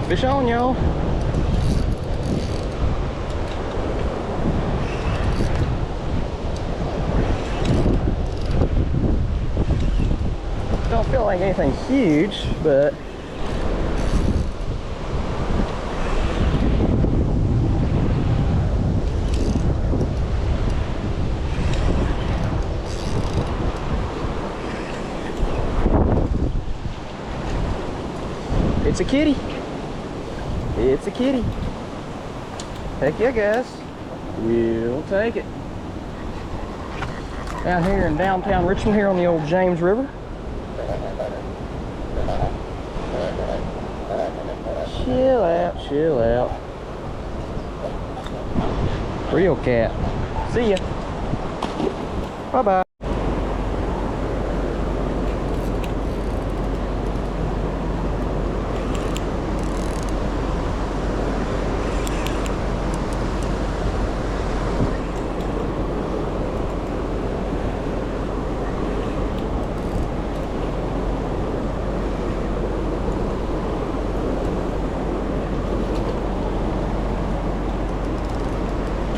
Fish on, y'all. Don't feel like anything huge, but it's a kitty. It's a kitty. Heck yeah, guys. We'll take it. Out here in downtown Richmond, here on the old James River. Chill out, chill out. Real cat. See ya. Bye-bye.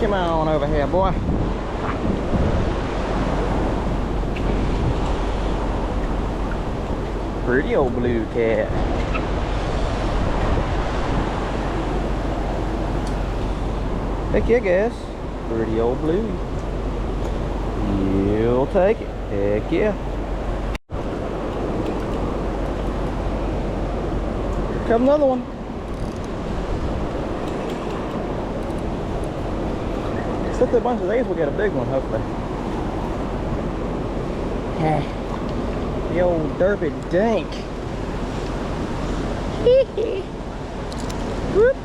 Come on over here, boy. Pretty old blue cat. Heck yeah, guys. Pretty old blue. You'll take it. Heck yeah. Here comes another one. Except a bunch of these, we'll get a big one, hopefully. The old derpy dink. Whoop.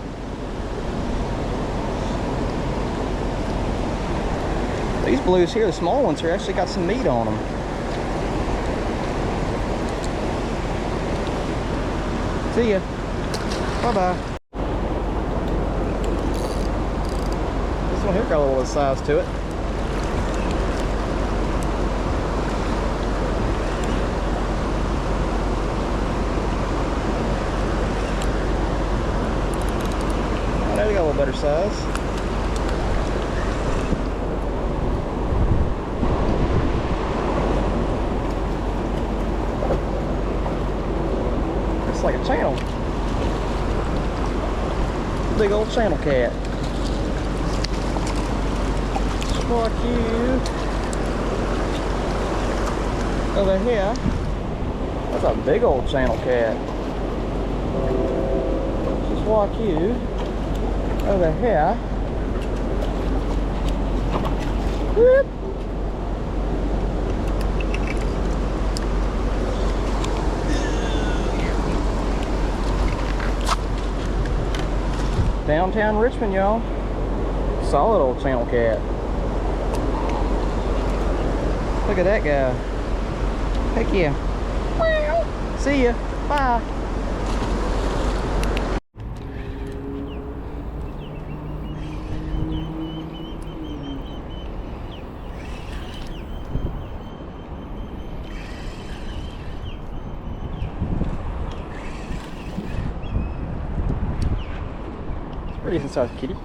These blues here, the small ones here, actually got some meat on them. See ya. Bye-bye. This one here got a little size to it. I know they got a little better size. It's like a channel. Big old channel cat. Fuck you. Over here, that's a big old channel cat. Just walk you over here. Whoop. Downtown Richmond, y'all. Solid old channel cat. Look at that guy. Heck yeah. See ya. Bye. It's a pretty decent sized kitty.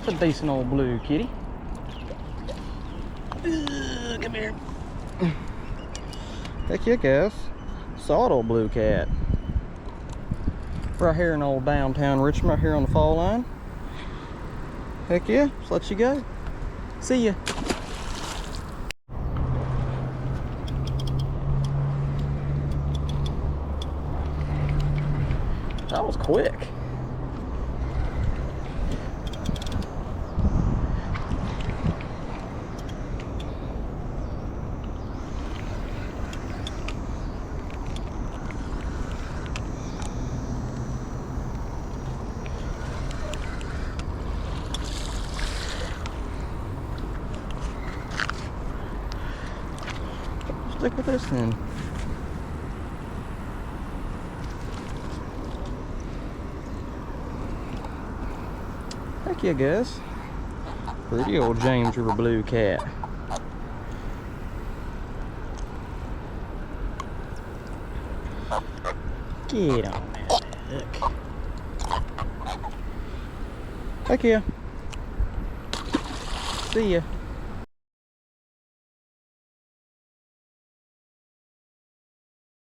It's a decent old blue kitty. Come here. Heck yeah, guys. Solid old blue cat. Right here in old downtown Richmond, right here on the fall line. Heck yeah, just let you go. See ya. That was quick. Stick with this then. Heck yeah, guys. Pretty old James River blue cat. Get on that hook. Heck yeah. See ya.